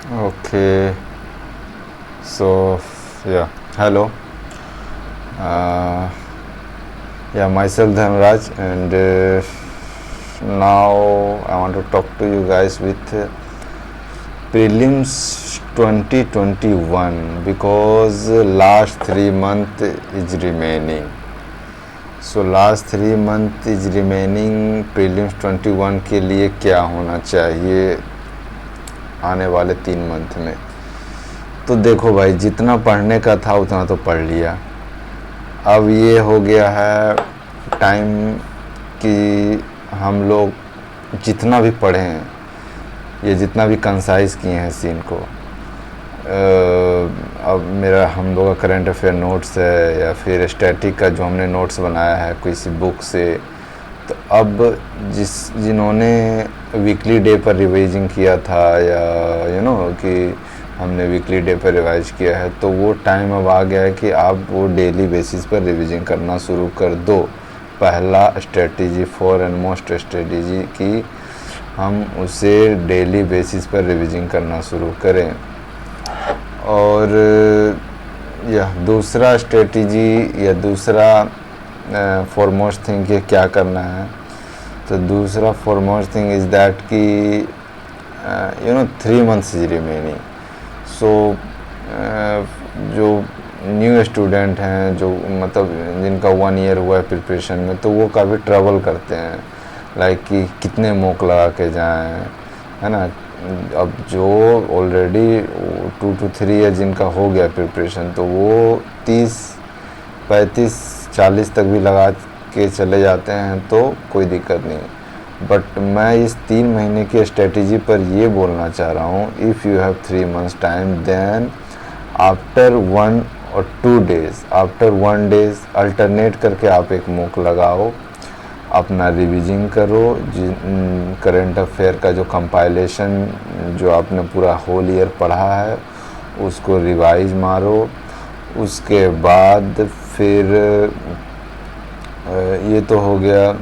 Okay, so yeah, hello. Uh, yeah, myself Dhanraj, and now I want to talk to you guys with prelims 2021 because last 3 months is remaining. So last 3 month is remaining prelims 21 के लिए क्या होना चाहिए आने वाले 3 month में। तो देखो भाई, जितना पढ़ने का था उतना तो पढ़ लिया। अब ये हो गया है टाइम कि हम लोग जितना भी पढ़े हैं, ये जितना भी कंसाइज किए हैं सीन को, अब मेरा हम लोग का करंट अफेयर नोट्स है या फिर स्टैटिक का जो हमने नोट्स बनाया है किसी बुक से, तो अब जिन्होंने वीकली डे पर रिवाइजिंग किया था या कि हमने वीकली डे पर रिवाइज किया है, तो वो टाइम अब आ गया है कि आप वो डेली बेसिस पर रिवीजन करना शुरू कर दो। पहला strategy for and most strategy कि हम उसे डेली बेसिस पर रिवीजन करना शुरू करें। और यह दूसरा स्ट्रेटजी या दूसरा फॉरमोस्ट थिंग कि क्या करना है, तो दूसरा फॉरमोस्ट थिंग इज़ दैट कि 3 months इज रिमेनिंग। सो जो न्यू स्टूडेंट हैं, जो मतलब जिनका 1 year हुआ है प्रिपरेशन में, तो वो काफ़ी ट्रैवल करते हैं, लाइक कि कितने मॉक लगा के जाएं, है ना। अब जो ऑलरेडी 2 to 3 year जिनका हो गया प्रिपरेशन, तो वो 30, 35, 40 तक भी लगा के चले जाते हैं, तो कोई दिक्कत नहीं। बट मैं इस 3 महीने की स्ट्रेटजी पर ये बोलना चाह रहा हूँ, if you have 3 months time, then after 1 or 2 days, after 1 days alternate करके आप एक मॉक लगाओ, अपना रिवीजिंग करो, करंट अफेयर का जो कंपाइलेशन जो आपने पूरा होल ईयर पढ़ा है उसको रिवाइज मारो। उसके बाद फिर ये तो हो गया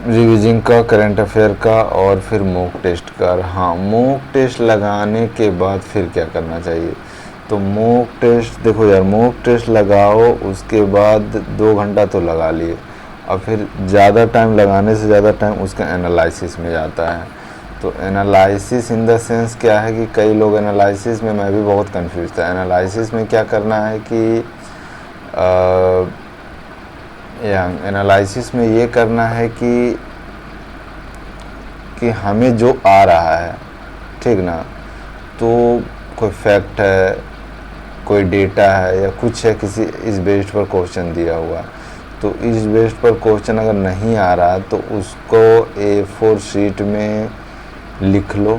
रिवीजिंग का, करंट अफेयर का, और फिर मॉक टेस्ट का। हाँ, मॉक टेस्ट लगाने के बाद फिर क्या करना चाहिए, तो मॉक टेस्ट देखो यार, मॉक टेस्ट लगाओ, उसके बाद 2 घंटा तो लगा लिए, और फिर ज़्यादा टाइम लगाने से ज़्यादा टाइम उसका एनालिसिस में जाता है। तो एनालिसिस इन द सेंस क्या है कि कई लोग एनालिसिस में, मैं भी बहुत कंफ्यूज था, एनालिसिस में क्या करना है कि एनालिसिस में ये करना है कि हमें जो आ रहा है, ठीक ना, तो कोई फैक्ट है, कोई डेटा है या कुछ है, किसी इस बेस्ड पर क्वेश्चन दिया हुआ, तो इस बेस्ड पर क्वेश्चन अगर नहीं आ रहा तो उसको A4 शीट में लिख लो,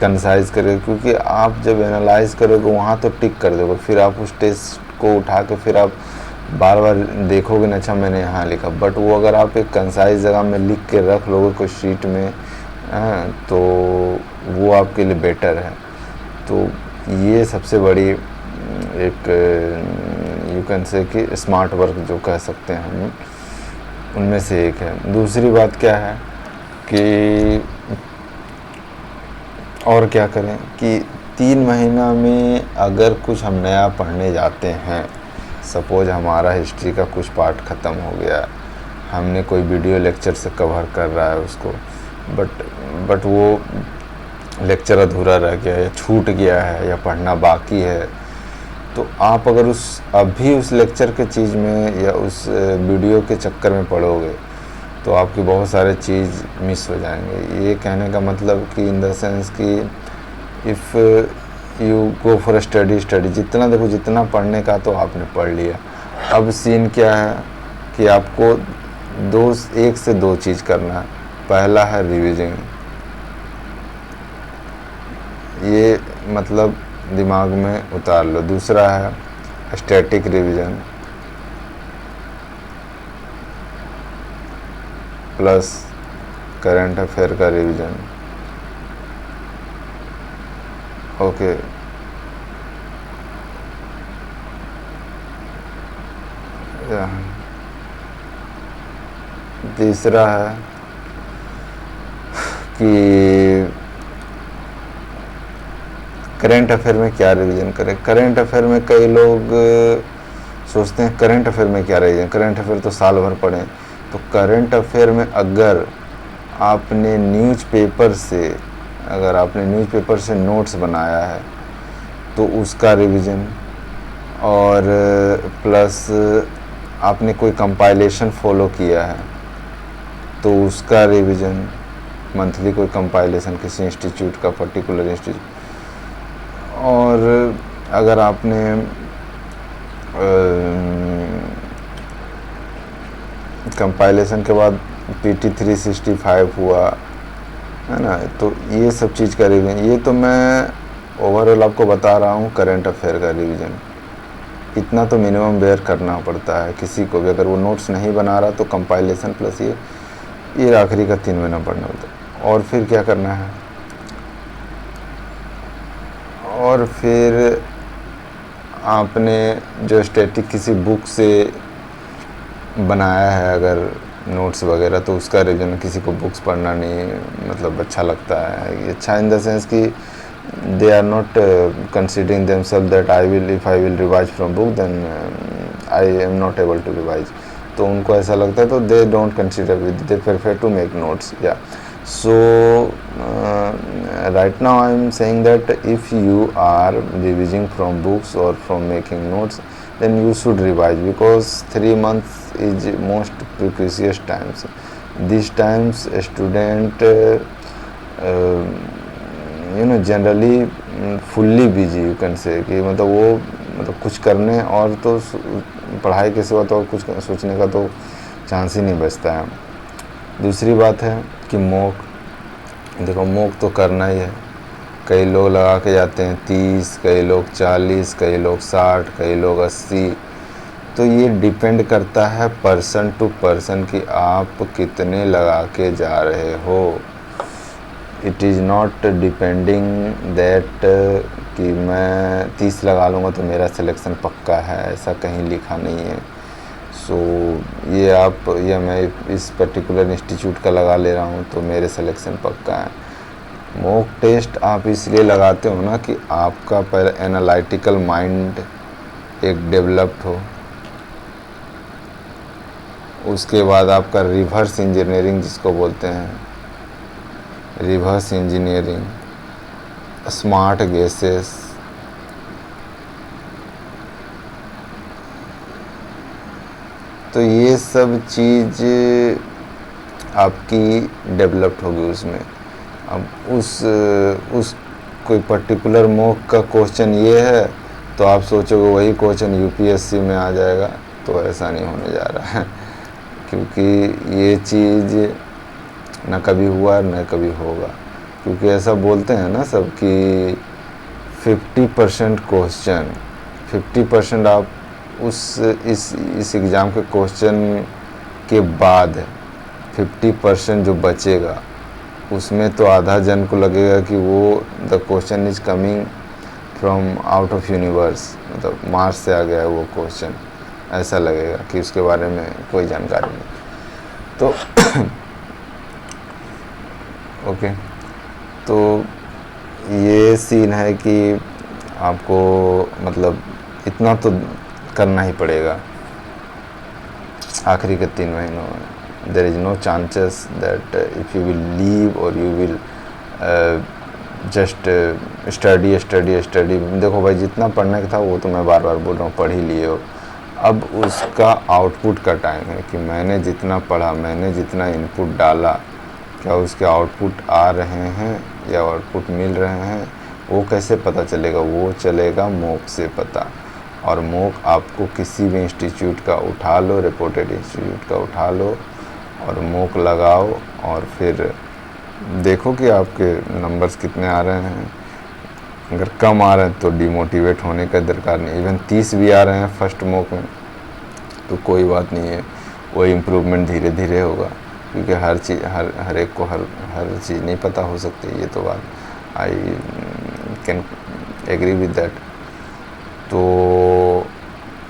कंसाइज करके, क्योंकि आप जब एनालाइज करोगे वहाँ तो टिक कर दोगे, फिर आप उस टेस्ट को उठा के फिर आप बार बार देखोगे ना, अच्छा मैंने यहाँ लिखा, बट वो अगर आप एक कंसाइज जगह में लिख के रख लोगे कोई शीट में, तो वो आपके लिए बेटर है। तो ये सबसे बड़ी एक यू कैन से कि स्मार्ट वर्क जो कह सकते हैं हम, उनमें से एक है। दूसरी बात क्या है कि और क्या करें कि 3 महीना में अगर कुछ हम नया पढ़ने जाते हैं, सपोज हमारा हिस्ट्री का कुछ पार्ट ख़त्म हो गया, हमने कोई वीडियो लेक्चर से कवर कर रहा है उसको, बट वो लेक्चर अधूरा रह गया या छूट गया है या पढ़ना बाकी है, तो आप अगर अभी उस लेक्चर के चीज़ में या उस वीडियो के चक्कर में पढ़ोगे तो आपकी बहुत सारे चीज़ मिस हो जाएंगे। ये कहने का मतलब कि इन द सेंस कि if you go for study, जितना देखो, जितना पढ़ने का तो आपने पढ़ लिया। अब सीन क्या है कि आपको 1 से 2 चीज़ करना है। पहला है रिवीजिंग, ये मतलब दिमाग में उतार लो। दूसरा है static revision plus current affair का रिवीजन। ओके, तीसरा है कि करंट अफेयर में क्या रिवीजन करें। करंट अफेयर में कई लोग सोचते हैं करंट अफेयर में क्या रिवीजन, करंट अफेयर तो साल भर पढ़ें। तो करंट अफेयर में अगर आपने न्यूज़पेपर से नोट्स बनाया है तो उसका रिवीजन, और प्लस आपने कोई कंपाइलेशन फॉलो किया है तो उसका रिवीजन, मंथली कोई कंपाइलेशन किसी इंस्टीट्यूट का, पर्टिकुलर इंस्टीट्यूट। और अगर आपने कंपाइलेशन के बाद PT 365 हुआ है ना, तो ये सब चीज़ का रिवीजन, ये तो मैं ओवरऑल आपको बता रहा हूँ करंट अफेयर का रिवीजन। इतना तो मिनिमम बेयर करना पड़ता है किसी को भी, अगर वो नोट्स नहीं बना रहा तो कंपाइलेशन प्लस ये आखिरी का 3 महीना पढ़ना होता है। और फिर क्या करना है, और फिर आपने जो स्टैटिक किसी बुक से बनाया है अगर नोट्स वगैरह, तो उसका रिवीजन। किसी को बुक्स पढ़ना नहीं मतलब अच्छा लगता है, अच्छा इन द सेंस कि they are not considering themselves that if I will revise from book then I am not able to revise, तो उनको ऐसा लगता है तो they don't consider it, they prefer to make notes. Yeah, so right now I am saying that if you are revising from books or from making notes, then you should revise, because 3 months is most precious times. These times a student generally fully busy, you can say, कि मतलब वो मतलब कुछ करने और तो पढ़ाई के सिवा तो और कुछ सोचने का तो चांस ही नहीं बचता है। दूसरी बात है कि देखो मॉक तो करना ही है। कई लोग लगा के जाते हैं 30, कई लोग 40, कई लोग 60, कई लोग 80। तो ये डिपेंड करता है पर्सन टू पर्सन कि आप कितने लगा के जा रहे हो। It is not depending that कि मैं 30 लगा लूँगा तो मेरा सिलेक्शन पक्का है, ऐसा कहीं लिखा नहीं है। सो ये मैं इस पर्टिकुलर इंस्टीट्यूट का लगा ले रहा हूँ तो मेरे सिलेक्शन पक्का है। मॉक टेस्ट आप इसलिए लगाते हो ना कि आपका पहले एनालिटिकल माइंड एक डेवलप्ड हो, उसके बाद आपका रिवर्स इंजीनियरिंग जिसको बोलते हैं, रिवर्स इंजीनियरिंग, स्मार्ट गेसेस, तो ये सब चीज़ आपकी डेवलप्ड होगी उसमें। अब उस कोई पर्टिकुलर मॉक का क्वेश्चन ये है तो आप सोचोगे वही क्वेश्चन UPSC में आ जाएगा, तो ऐसा नहीं होने जा रहा है, क्योंकि ये चीज़ ना कभी हुआ ना कभी होगा। क्योंकि ऐसा बोलते हैं ना सब कि 50% क्वेश्चन, 50% आप इस एग्ज़ाम के क्वेश्चन के बाद 50% जो बचेगा उसमें तो आधा जन को लगेगा कि वो the question is coming from out of universe, मतलब मार्स से आ गया है वो क्वेश्चन, ऐसा लगेगा कि उसके बारे में कोई जानकारी नहीं। तो ओके, तो ये सीन है कि आपको मतलब इतना तो करना ही पड़ेगा आखिरी के 3 महीनों में। There is no chances that if you will leave और यू विल जस्ट स्टडी। देखो भाई, जितना पढ़ने का था वो तो मैं बार बार बोल रहा हूँ, पढ़ ही लिए हो। अब उसका आउटपुट का टाइम है कि मैंने जितना पढ़ा, मैंने जितना इनपुट डाला, क्या उसके आउटपुट आ रहे हैं या आउटपुट मिल रहे हैं, वो कैसे पता चलेगा? वो चलेगा मॉक से पता। और मॉक आपको किसी भी इंस्टीट्यूट का उठा लो, रेपुटेड इंस्टीट्यूट का उठा लो और मॉक लगाओ, और फिर देखो कि आपके नंबर्स कितने आ रहे हैं। अगर कम आ रहे हैं तो डिमोटिवेट होने का दरकार नहीं। इवन 30 भी आ रहे हैं फर्स्ट मॉक में तो कोई बात नहीं है, वो इम्प्रूवमेंट धीरे धीरे होगा, क्योंकि हर चीज़ हर एक को हर चीज़ नहीं पता हो सकती। ये तो बात I can agree with that. तो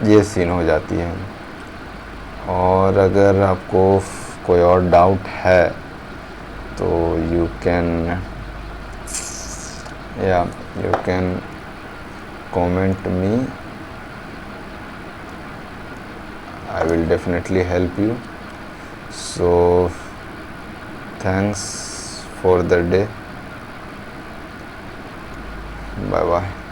ये सीन हो जाती है। और अगर आपको कोई और डाउट है तो you can Yeah, you can comment me. I will definitely help you. So thanks for the day. Bye bye.